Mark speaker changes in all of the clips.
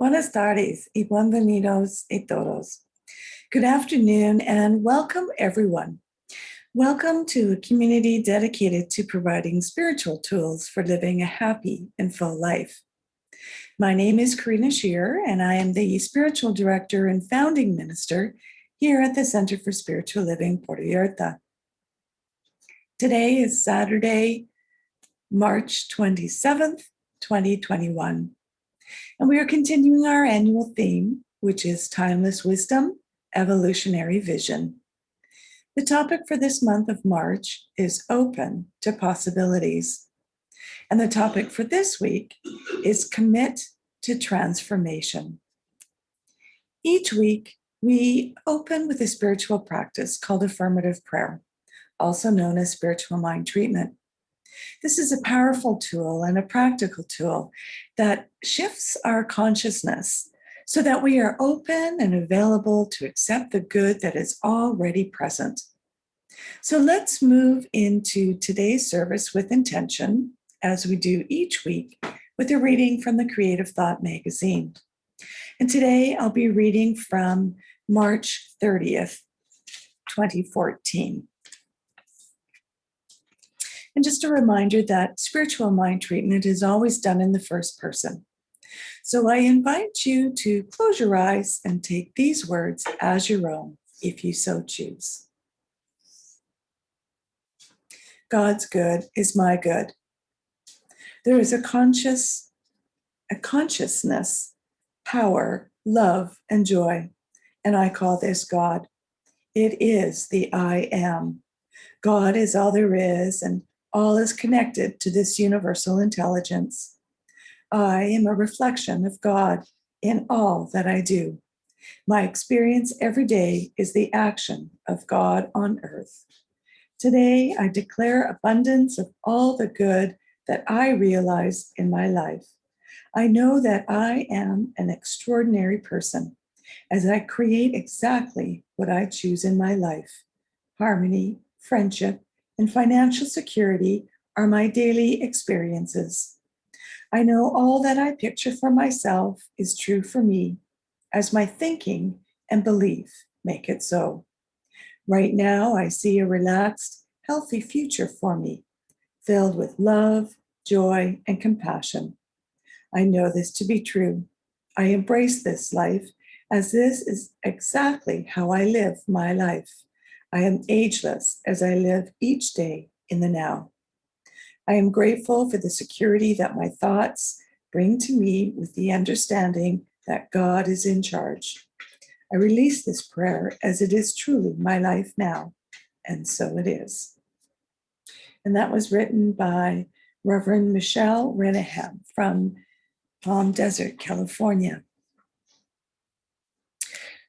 Speaker 1: Buenas tardes y bienvenidos a todos. Good afternoon and welcome everyone. Welcome to a community dedicated to providing spiritual tools for living a happy and full life. My name is Karina Shearer and I am the Spiritual Director and Founding Minister here at the Center for Spiritual Living Puerto Vallarta. Today is Saturday, March 27th, 2021. And we are continuing our annual theme, which is Timeless Wisdom, Evolutionary Vision. The topic for this month of March is Open to Possibilities. And the topic for this week is Commit to Transformation. Each week, we open with a spiritual practice called affirmative prayer, also known as spiritual mind treatment. This is a powerful tool and a practical tool that shifts our consciousness so that we are open and available to accept the good that is already present. So let's move into today's service with intention, as we do each week, with a reading from the Creative Thought magazine. And today I'll be reading from March 30th, 2014. And just a reminder that spiritual mind treatment is always done in the first person. So I invite you to close your eyes and take these words as your own, if you so choose. God's good is my good. There is a consciousness, power, love, and joy, and I call this God. It is the I am. God is all there is, and all is connected to this universal intelligence. I am a reflection of God in all that I do. My experience every day is the action of God on earth. Today, I declare abundance of all the good that I realize in my life. I know that I am an extraordinary person as I create exactly what I choose in my life. Harmony, friendship, and financial security are my daily experiences. I know all that I picture for myself is true for me, as my thinking and belief make it so. Right now, I see a relaxed, healthy future for me, filled with love, joy, and compassion. I know this to be true. I embrace this life, as this is exactly how I live my life. I am ageless as I live each day in the now. I am grateful for the security that my thoughts bring to me with the understanding that God is in charge. I release this prayer as it is truly my life now, and so it is. And that was written by Reverend Michelle Renahan from Palm Desert, California.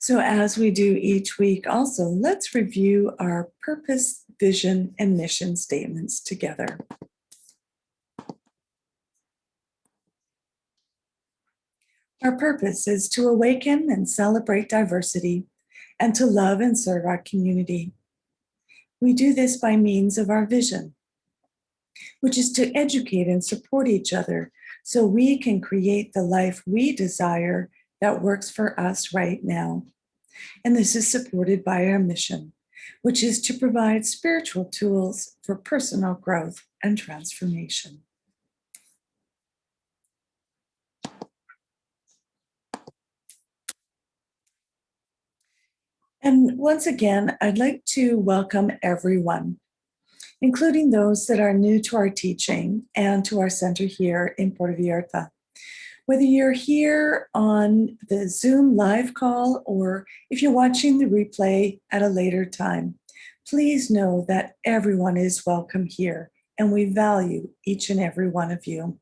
Speaker 1: So as we do each week also, let's review our purpose, vision, and mission statements together. Our purpose is to awaken and celebrate diversity and to love and serve our community. We do this by means of our vision, which is to educate and support each other so we can create the life we desire that works for us right now. And this is supported by our mission, which is to provide spiritual tools for personal growth and transformation. And once again, I'd like to welcome everyone, including those that are new to our teaching and to our center here in Puerto Vallarta. Whether you're here on the Zoom live call or if you're watching the replay at a later time, please know that everyone is welcome here and we value each and every one of you.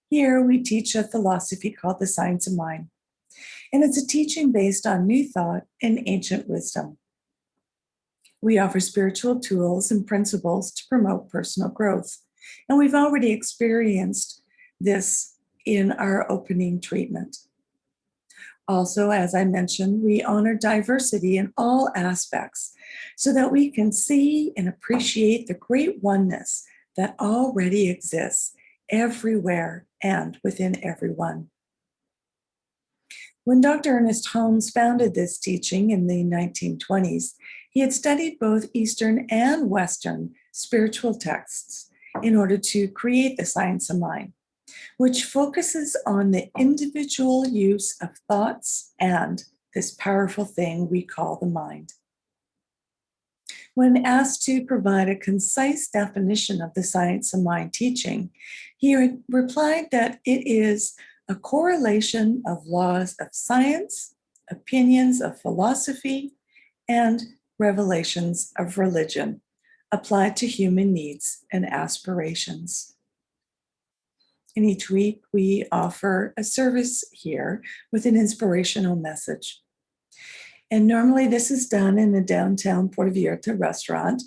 Speaker 1: Here we teach a philosophy called the Science of Mind, and it's a teaching based on new thought and ancient wisdom. We offer spiritual tools and principles to promote personal growth, and we've already experienced this in our opening treatment. Also, as I mentioned, we honor diversity in all aspects so that we can see and appreciate the great oneness that already exists everywhere and within everyone. When Dr. Ernest Holmes founded this teaching in the 1920s, he had studied both Eastern and Western spiritual texts in order to create the science of mind, which focuses on the individual use of thoughts and this powerful thing we call the mind. When asked to provide a concise definition of the science of mind teaching, he replied that it is a correlation of laws of science, opinions of philosophy, and revelations of religion applied to human needs and aspirations. And each week we offer a service here with an inspirational message. And normally this is done in a downtown Puerto Vallarta restaurant,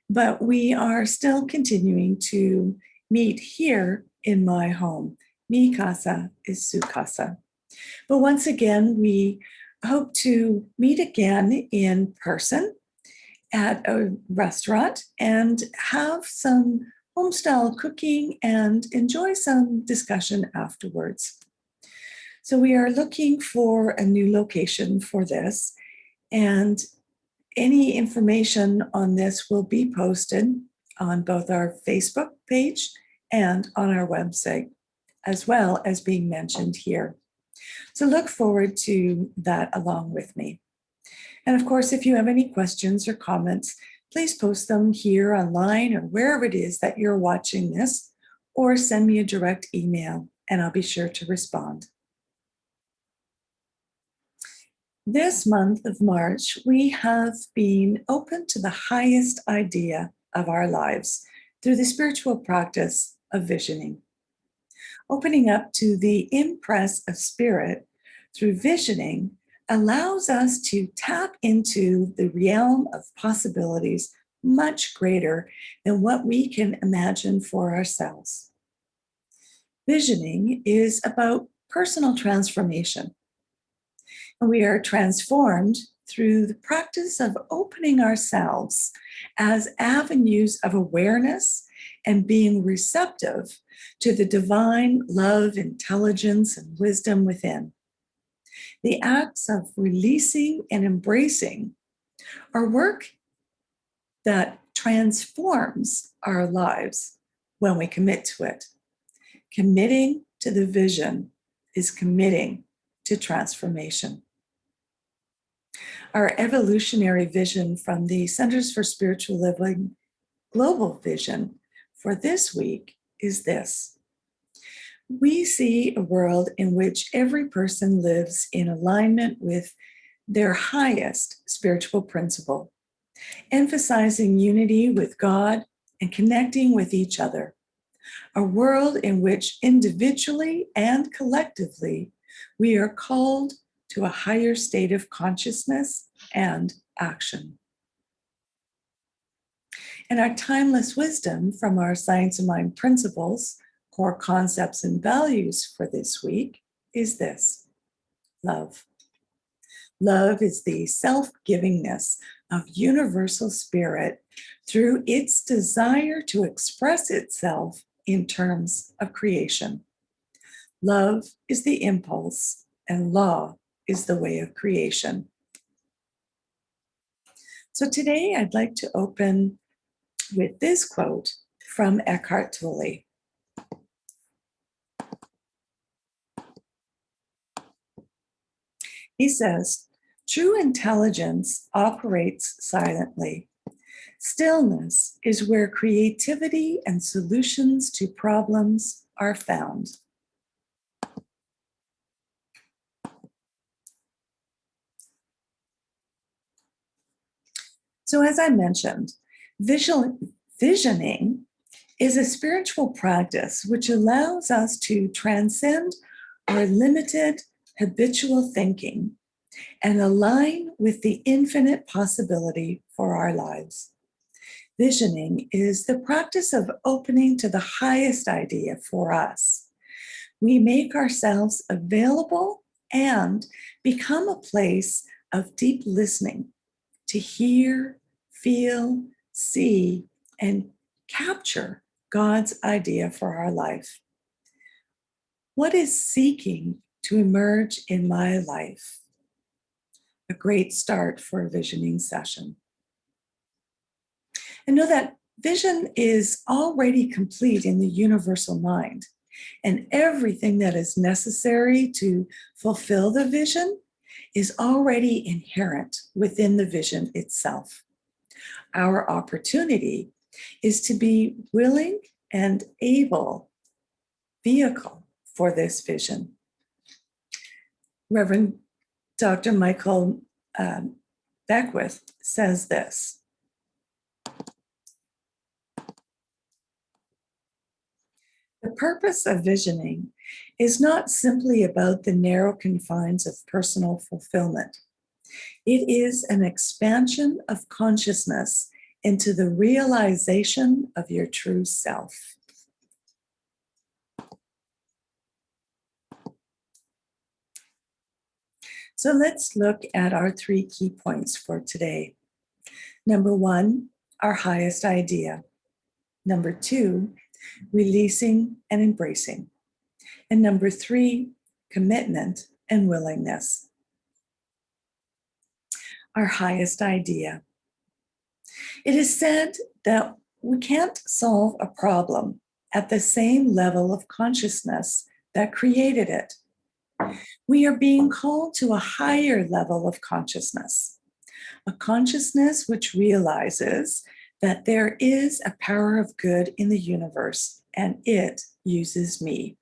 Speaker 1: but we are still continuing to meet here in my home. Mi casa es su casa. But once again, we hope to meet again in person at a restaurant and have some homestyle cooking and enjoy some discussion afterwards. So we are looking for a new location for this, and any information on this will be posted on both our Facebook page and on our website, as well as being mentioned here. So look forward to that along with me. And of course, if you have any questions or comments, please post them here online or wherever it is that you're watching this, or send me a direct email and I'll be sure to respond. This month of March, we have been open to the highest idea of our lives through the spiritual practice of visioning. Opening up to the impress of spirit through visioning allows us to tap into the realm of possibilities much greater than what we can imagine for ourselves. Visioning is about personal transformation. And we are transformed through the practice of opening ourselves as avenues of awareness and being receptive to the divine love, intelligence, and wisdom within. The acts of releasing and embracing are work that transforms our lives when we commit to it. Committing to the vision is committing to transformation. Our evolutionary vision from the Centers for Spiritual Living Global Vision for this week is this. We see a world in which every person lives in alignment with their highest spiritual principle, emphasizing unity with God and connecting with each other. A world in which individually and collectively we are called to a higher state of consciousness and action. And our timeless wisdom from our Science of Mind principles, core concepts, and values for this week is this: love. Love is the self-givingness of universal spirit through its desire to express itself in terms of creation. Love is the impulse, and law is the way of creation. So today I'd like to open with this quote from Eckhart Tolle. He says, "True intelligence operates silently. Stillness is where creativity and solutions to problems are found." So as I mentioned, visioning is a spiritual practice which allows us to transcend our limited habitual thinking and align with the infinite possibility for our lives. Visioning is the practice of opening to the highest idea for us. We make ourselves available and become a place of deep listening to hear, feel, see, and capture God's idea for our life. What is seeking to emerge in my life. A great start for a visioning session. And know that vision is already complete in the universal mind, and everything that is necessary to fulfill the vision is already inherent within the vision itself. Our opportunity is to be willing and able vehicle for this vision. Reverend Dr. Michael Beckwith says this: the purpose of visioning is not simply about the narrow confines of personal fulfillment. It is an expansion of consciousness into the realization of your true self. So let's look at our 3 key points for today. Number 1, our highest idea. Number 2, releasing and embracing. And number 3, commitment and willingness. Our highest idea. It is said that we can't solve a problem at the same level of consciousness that created it. We are being called to a higher level of consciousness, a consciousness which realizes that there is a power of good in the universe and it uses me,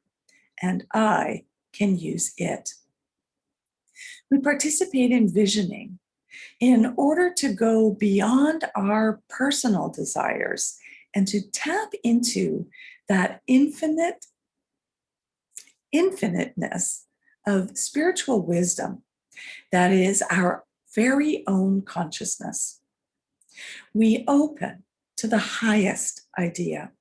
Speaker 1: and I can use it. We participate in visioning in order to go beyond our personal desires and to tap into that infiniteness of spiritual wisdom that is our very own consciousness. We open to the highest idea.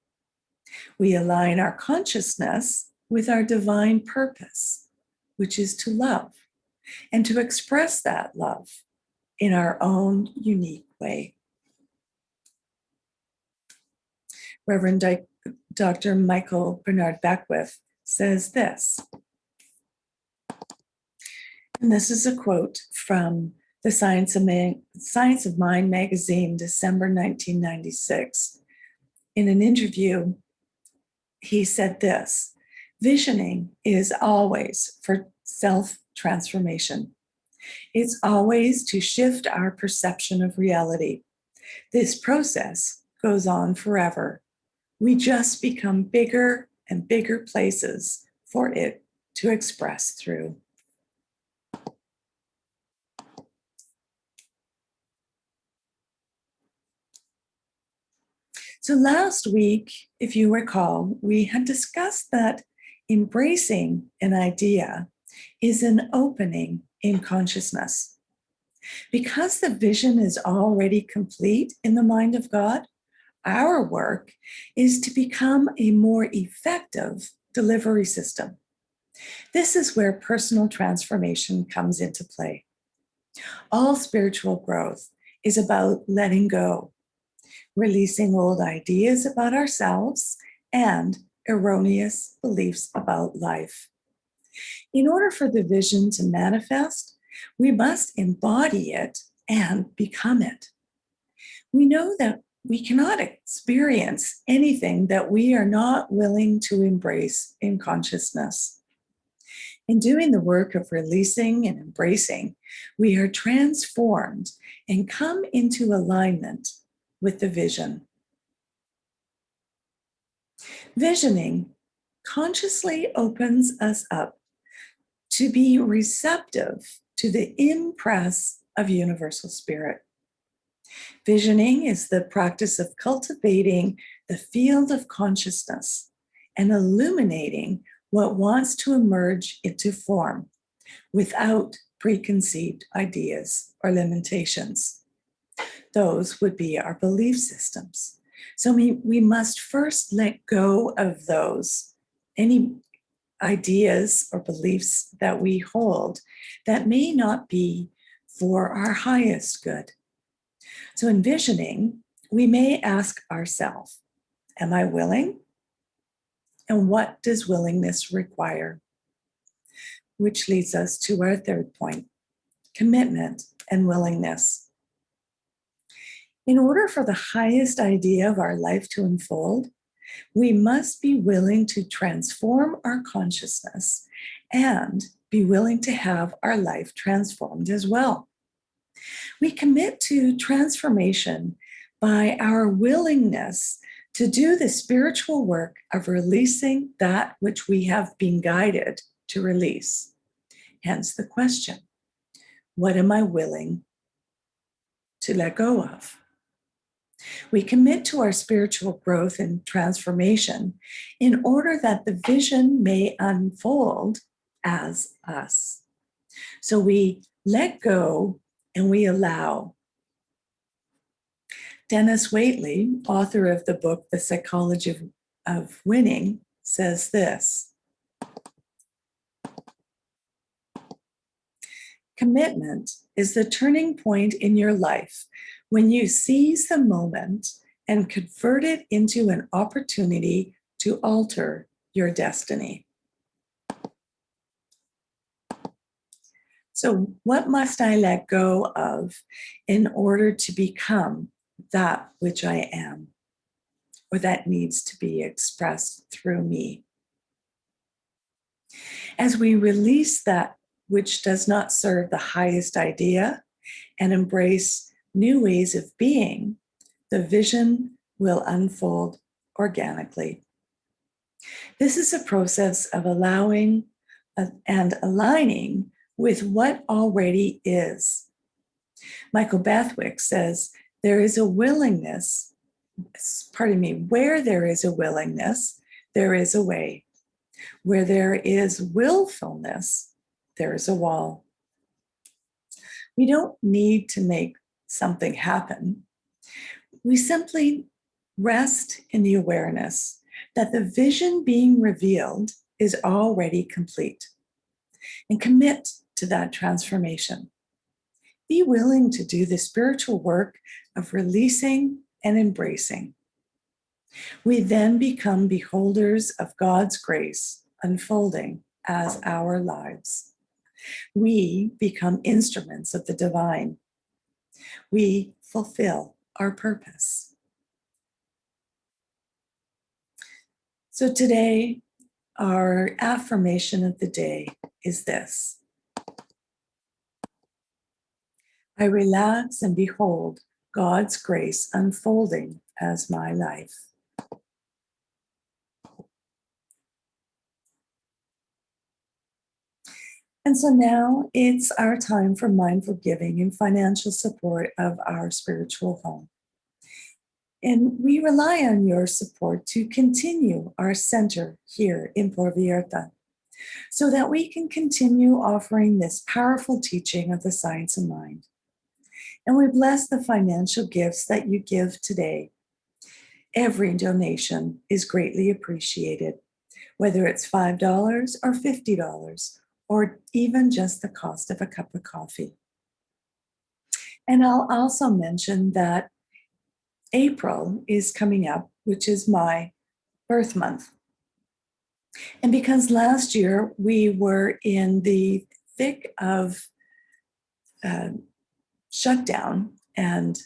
Speaker 1: We align our consciousness with our divine purpose, which is to love and to express that love in our own unique way. Reverend Dr. Michael Bernard Beckwith says this, and this is a quote from the Science of Mind magazine, December 1996. In an interview, he said this: visioning is always for self-transformation. It's always to shift our perception of reality. This process goes on forever. We just become bigger and bigger places for it to express through. So last week, if you recall, we had discussed that embracing an idea is an opening in consciousness. Because the vision is already complete in the mind of God, our work is to become a more effective delivery system. This is where personal transformation comes into play. All spiritual growth is about letting go, releasing old ideas about ourselves and erroneous beliefs about life. In order for the vision to manifest, we must embody it and become it. We know that we cannot experience anything that we are not willing to embrace in consciousness. In doing the work of releasing and embracing, we are transformed and come into alignment with the vision. Visioning consciously opens us up to be receptive to the impress of universal spirit. Visioning is the practice of cultivating the field of consciousness and illuminating what wants to emerge into form without preconceived ideas or limitations. Those would be our belief systems. So we must first let go of those, any ideas or beliefs that we hold that may not be for our highest good. So in visioning, we may ask ourselves, am I willing? And what does willingness require? which leads us to our third point, commitment and willingness. In order for the highest idea of our life to unfold, we must be willing to transform our consciousness and be willing to have our life transformed as well. We commit to transformation by our willingness to do the spiritual work of releasing that which we have been guided to release. Hence the question, what am I willing to let go of? We commit to our spiritual growth and transformation in order that the vision may unfold as us. So we let go and we allow. Dennis Waitley, author of the book, The Psychology of Winning, says this: commitment is the turning point in your life when you seize the moment and convert it into an opportunity to alter your destiny. So, what must I let go of in order to become that which I am, or that needs to be expressed through me? As we release that which does not serve the highest idea and embrace new ways of being, the vision will unfold organically. This is a process of allowing and aligning with what already is. Michael Bathwick says, there is a willingness, where there is a willingness, there is a way. Where there is willfulness, there is a wall. We don't need to make something happen. We simply rest in the awareness that the vision being revealed is already complete and commit to that transformation. Be willing to do the spiritual work of releasing and embracing. We then become beholders of God's grace unfolding as our lives. We become instruments of the divine. We fulfill our purpose. So today, our affirmation of the day is this: I relax and behold God's grace unfolding as my life. And so now it's our time for mindful giving and financial support of our spiritual home. And we rely on your support to continue our center here in Puerto Vallarta so that we can continue offering this powerful teaching of the science of mind. And we bless the financial gifts that you give today. Every donation is greatly appreciated, whether it's $5 or $50, or even just the cost of a cup of coffee. And I'll also mention that April is coming up, which is my birth month. And because last year we were in the thick of shutdown and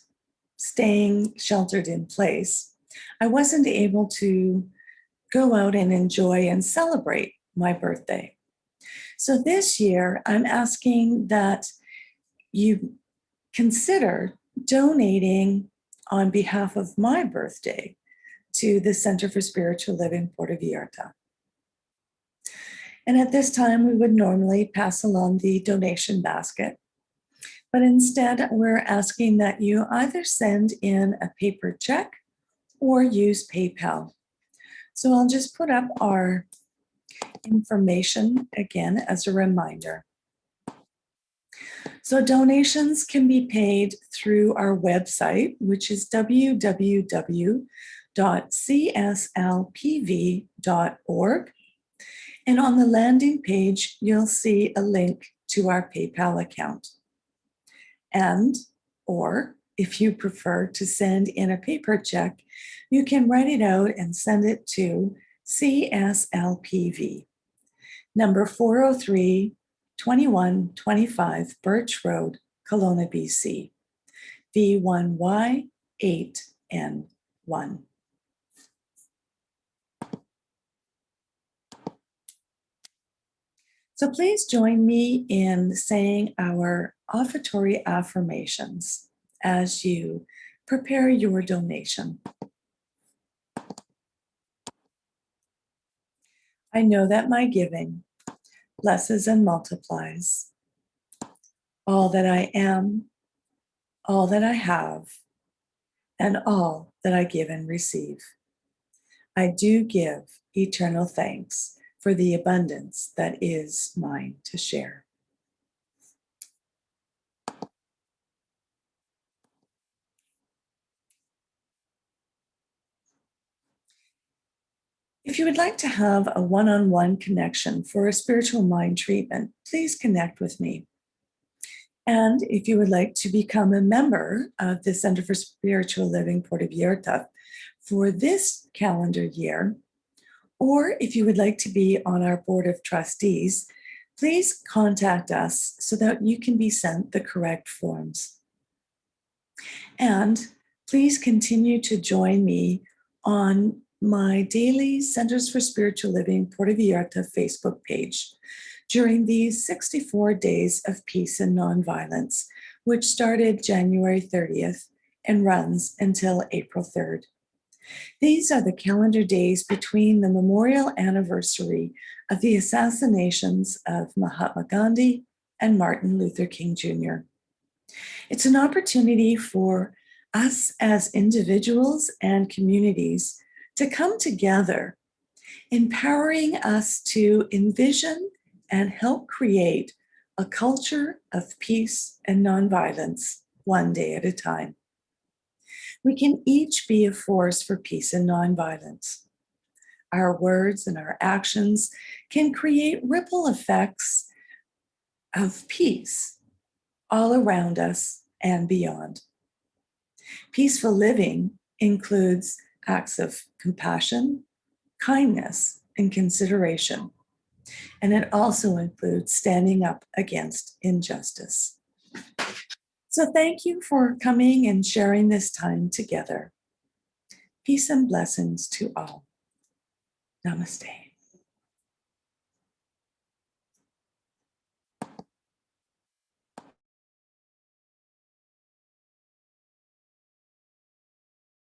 Speaker 1: staying sheltered in place, I wasn't able to go out and enjoy and celebrate my birthday. So this year, I'm asking that you consider donating on behalf of my birthday to the Center for Spiritual Living Puerto Vallarta. And at this time, we would normally pass along the donation basket. But instead, we're asking that you either send in a paper check or use PayPal. So I'll just put up our information again as a reminder. So donations can be paid through our website, which is www.cslpv.org. And on the landing page, you'll see a link to our PayPal account. And, or if you prefer to send in a paper check, you can write it out and send it to CSLPV, number 403 2125 Birch Road, Kelowna, BC, V1Y8N1. So please join me in saying our offertory affirmations as you prepare your donation. I know that my giving blesses and multiplies all that I am, all that I have, and all that I give and receive. I do give eternal thanks for the abundance that is mine to share. If you would like to have a one-on-one connection for a spiritual mind treatment, please connect with me. And if you would like to become a member of the Center for Spiritual Living Puerto Vallarta for this calendar year, or if you would like to be on our board of trustees, please contact us so that you can be sent the correct forms. And please continue to join me on my daily Centers for Spiritual Living Puerto Vallarta Facebook page during these 64 days of peace and nonviolence, which started January 30th and runs until April 3rd. These are the calendar days between the memorial anniversary of the assassinations of Mahatma Gandhi and Martin Luther King Jr. It's an opportunity for us as individuals and communities to come together, empowering us to envision and help create a culture of peace and nonviolence one day at a time. We can each be a force for peace and nonviolence. Our words and our actions can create ripple effects of peace all around us and beyond. Peaceful living includes acts of compassion, kindness, and consideration. And it also includes standing up against injustice. So thank you for coming and sharing this time together. Peace and blessings to all. Namaste.